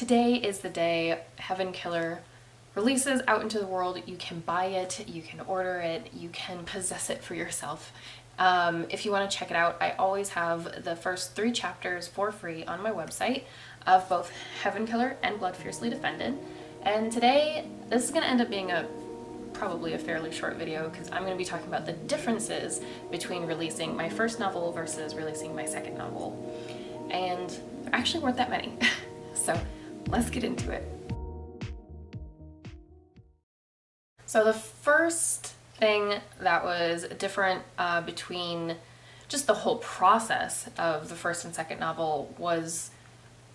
Today is the day Heaven Killer releases out into the world. You can buy it, you can order it, you can possess it for yourself. If you want to check it out, I always have the first 3 chapters for free on my website of both Heaven Killer and Blood Fiercely Defended. And today, this is going to end up being probably a fairly short video because I'm going to be talking about the differences between releasing my first novel versus releasing my second novel. And there actually weren't that many. So let's get into it. So the first thing that was different between just the whole process of the first and second novel was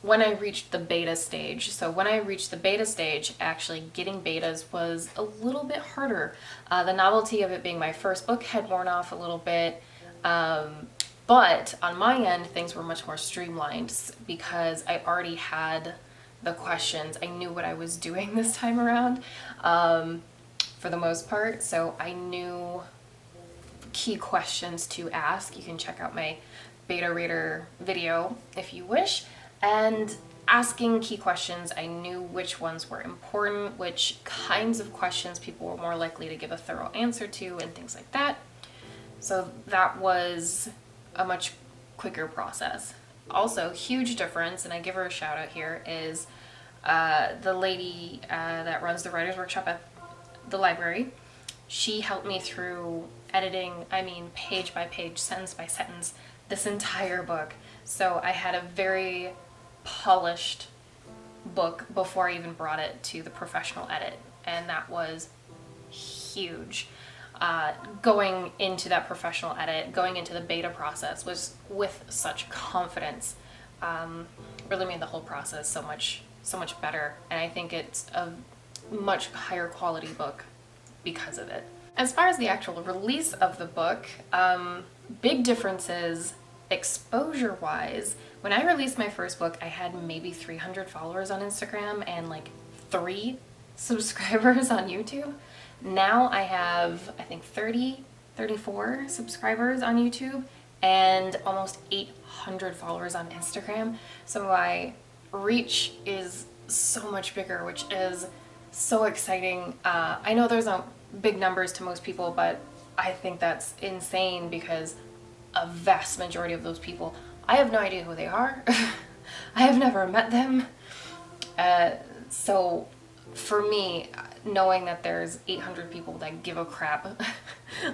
when I reached the beta stage. So when I reached the beta stage, actually getting betas was a little bit harder. The novelty of it being my first book had worn off a little bit, but on my end, things were much more streamlined because I already had the questions. I knew what I was doing this time around, for the most part, so I knew key questions to ask. You can check out my beta reader video if you wish. And asking key questions, I knew which ones were important, which kinds of questions people were more likely to give a thorough answer to, and things like that. So that was a much quicker process. Also, huge difference, and I give her a shout out here, is the lady that runs the writer's workshop at the library. She helped me through editing, page by page, sentence by sentence, this entire book. So I had a very polished book before I even brought it to the professional edit, and that was huge. Going into that professional edit, going into the beta process was with such confidence, really made the whole process so much better, and I think it's a much higher quality book because of it. As far as the actual release of the book, big differences exposure-wise. When I released my first book, I had maybe 300 followers on Instagram and like 3 subscribers on YouTube. Now I have, I think, 34 subscribers on YouTube and almost 800 followers on Instagram. So my reach is so much bigger, which is so exciting. I know there's not big numbers to most people, but I think that's insane because a vast majority of those people, I have no idea who they are. I have never met them. So for me, knowing that there's 800 people that give a crap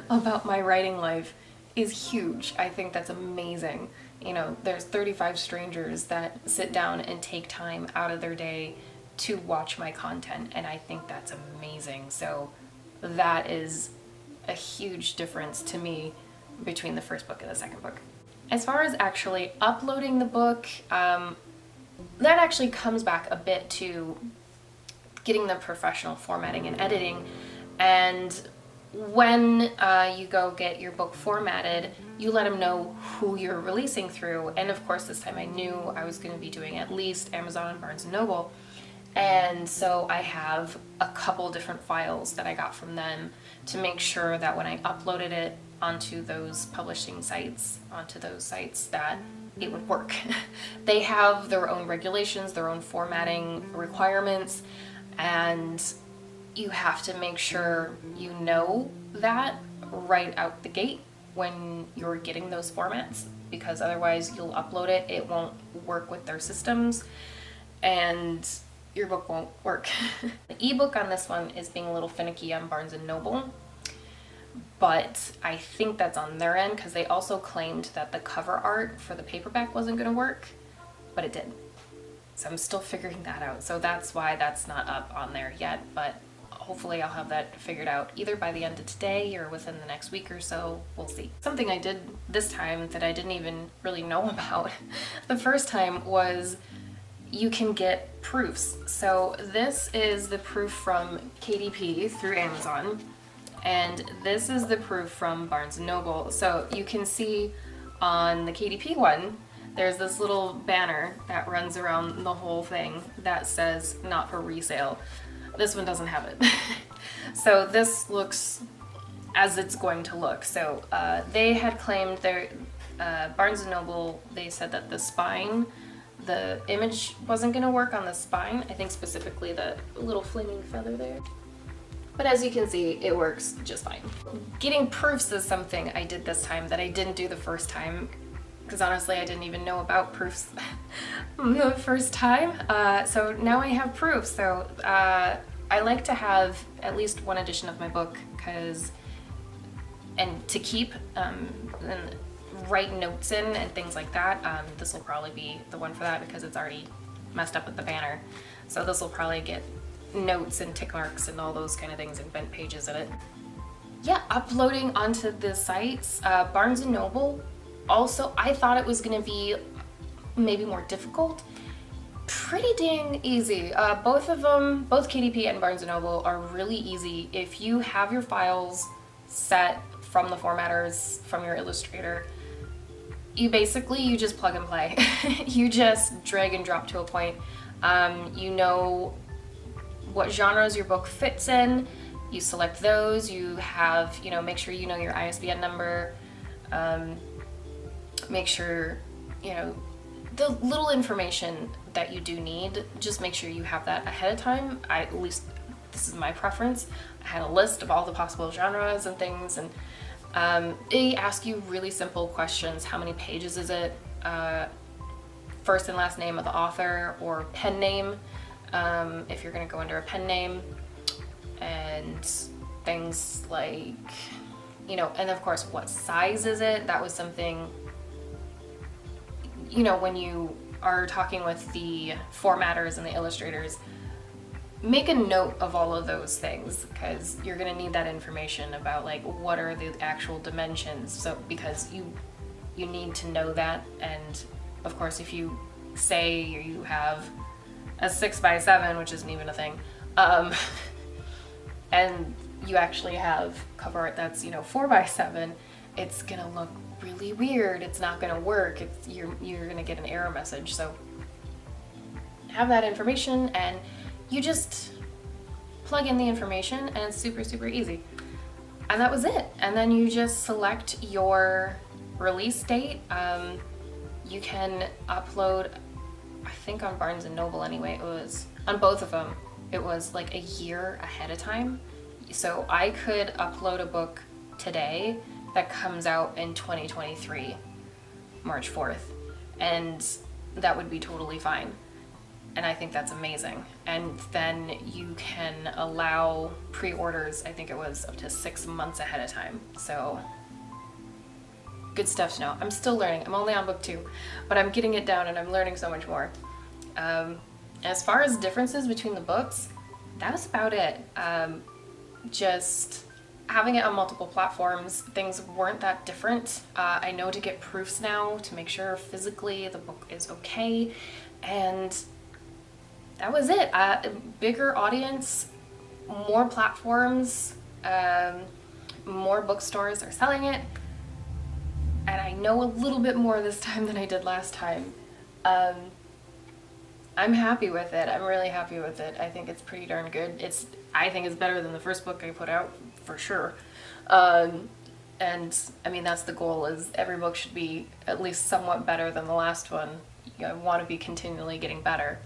about my writing life is huge. I think that's amazing. You know, there's 35 strangers that sit down and take time out of their day to watch my content, and I think that's amazing. So that is a huge difference to me between the first book and the second book. As far as actually uploading the book, that actually comes back a bit to getting the professional formatting and editing. And when you go get your book formatted, you let them know who you're releasing through. And of course, this time I knew I was going to be doing at least Amazon and Barnes & Noble. And so I have a couple different files that I got from them to make sure that when I uploaded it onto those publishing sites, onto those sites, that it would work. They have their own regulations, their own formatting requirements, and you have to make sure you know that right out the gate when you're getting those formats, because otherwise you'll upload it, it won't work with their systems, and your book won't work. The ebook on this one is being a little finicky on Barnes & Noble, but I think that's on their end because they also claimed that the cover art for the paperback wasn't going to work, but it did. So I'm still figuring that out. So that's why that's not up on there yet, but hopefully I'll have that figured out either by the end of today or within the next week or so. We'll see. Something I did this time that I didn't even really know about the first time was you can get proofs. So this is the proof from KDP through Amazon, and this is the proof from Barnes & Noble. So you can see on the KDP one, there's this little banner that runs around the whole thing that says not for resale. This one doesn't have it. So this looks as it's going to look. So they had claimed their Barnes & Noble, they said that the spine the image wasn't gonna work on the spine. I think specifically the little flaming feather there. But as you can see, it works just fine. Getting proofs is something I did this time that I didn't do the first time, because honestly I didn't even know about proofs the first time. So now I have proofs. So I like to have at least one edition of my book, and to keep and write notes in and things like that. This will probably be the one for that because it's already messed up with the banner. So this will probably get notes and tick marks and all those kind of things and bent pages in it. Yeah, uploading onto the sites. Barnes & Noble, also, I thought it was gonna be maybe more difficult. Pretty dang easy. Both of them, both KDP and Barnes & Noble, are really easy. If you have your files set from the formatters, from your Illustrator, you just plug and play. You just drag and drop to a point. You know what genres your book fits in, you select those, you have, make sure you know your ISBN number, make sure, the little information that you do need, just make sure you have that ahead of time. At least this is my preference. I had a list of all the possible genres and things, and they ask you really simple questions. How many pages is it? First and last name of the author or pen name, if you're going to go under a pen name, and things like, and of course, what size is it? That was something, when you are talking with the formatters and the illustrators, make a note of all of those things, because you're going to need that information about like what are the actual dimensions. So because you need to know that. And of course, if you say you have a 6x7, which isn't even a thing, and you actually have cover art that's 4x7, it's gonna look really weird. It's not gonna work. You're gonna get an error message. So have that information, and you just plug in the information, and it's super, super easy. And that was it. And then you just select your release date. You can upload, I think on Barnes & Noble anyway, it was, on both of them, it was like a year ahead of time. So I could upload a book today that comes out in 2023, March 4th, and that would be totally fine. And I think that's amazing. And then you can allow pre-orders, I think it was up to 6 months ahead of time. So good stuff to know. I'm still learning. I'm only on book 2, but I'm getting it down and I'm learning so much more. As far as differences between the books, that was about it. Just having it on multiple platforms, things weren't that different. I know to get proofs now to make sure physically the book is okay, and that was it. Bigger audience, more platforms, more bookstores are selling it, and I know a little bit more this time than I did last time. I'm happy with it. I'm really happy with it. I think it's pretty darn good. I think it's better than the first book I put out, for sure. And I mean, that's the goal, is every book should be at least somewhat better than the last one. I want to be continually getting better.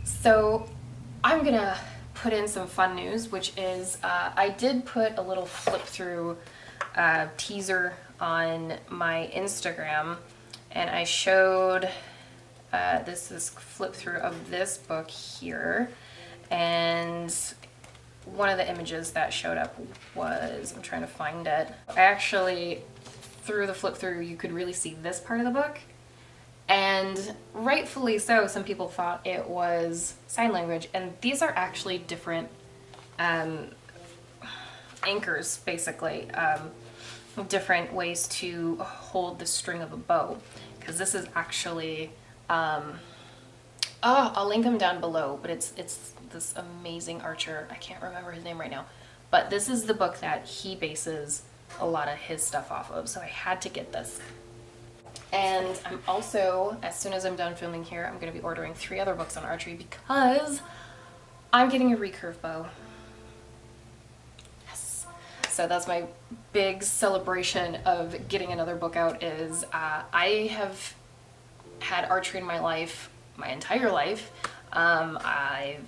So I'm gonna put in some fun news, which is I did put a little flip through teaser on my Instagram, and I showed this is flip through of this book here, and one of the images that showed up was, I'm trying to find it. Actually, through the flip through, you could really see this part of the book. And rightfully so, some people thought it was sign language, and these are actually different anchors, basically, different ways to hold the string of a bow, because this is actually, I'll link him down below, but it's this amazing archer. I can't remember his name right now, but this is the book that he bases a lot of his stuff off of, so I had to get this. And I'm also, as soon as I'm done filming here, I'm going to be ordering 3 other books on archery, because I'm getting a recurve bow. Yes. So that's my big celebration of getting another book out, is I have had archery in my life, my entire life. I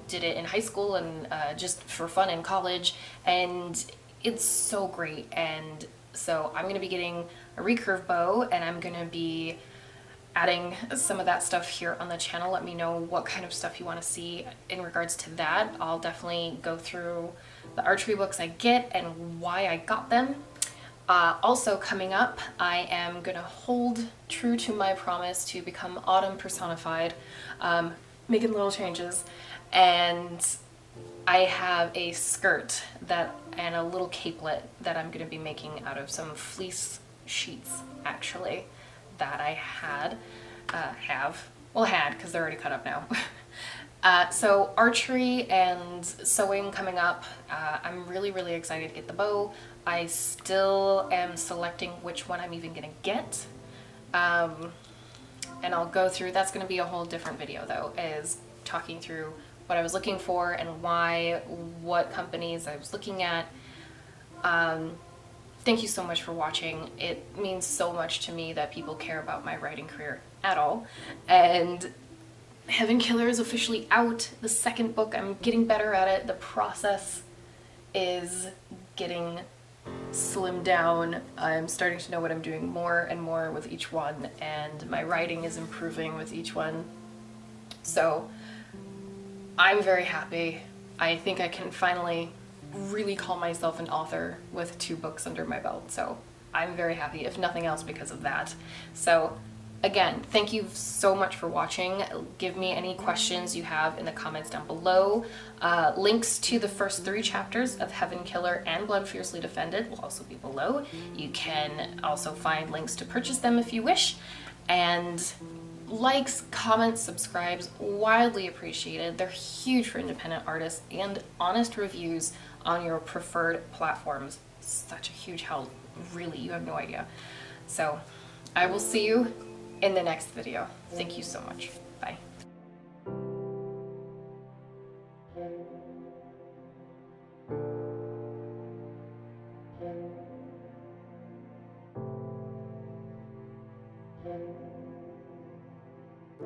did it in high school and just for fun in college, and it's so great. And so I'm gonna be getting a recurve bow, and I'm gonna be adding some of that stuff here on the channel. Let me know what kind of stuff you want to see in regards to that. I'll definitely go through the archery books I get and why I got them. Also coming up, I am gonna hold true to my promise to become autumn personified, making little changes, and I have a skirt that and a little capelet that I'm gonna be making out of some fleece sheets, actually, that I had because they're already cut up now. So archery and sewing coming up. I'm really excited to get the bow. I still am selecting which one I'm even gonna get. And I'll go through, that's gonna be a whole different video though, is talking through what I was looking for and why, what companies I was looking at. Thank you so much for watching. It means so much to me that people care about my writing career at all. And Heaven Killer is officially out. The second book, I'm getting better at it. The process is getting slimmed down. I'm starting to know what I'm doing more and more with each one, and my writing is improving with each one. So I'm very happy. I think I can finally really call myself an author with 2 books under my belt. So I'm very happy, if nothing else, because of that. So again, thank you so much for watching. Give me any questions you have in the comments down below. Links to the first 3 chapters of Heaven Killer and Blood Fiercely Defended will also be below. You can also find links to purchase them if you wish. And likes, comments, subscribes, wildly appreciated. They're huge for independent artists, and honest reviews on your preferred platforms. Such a huge help, really, you have no idea. So I will see you in the next video. Thank you so much. Bye.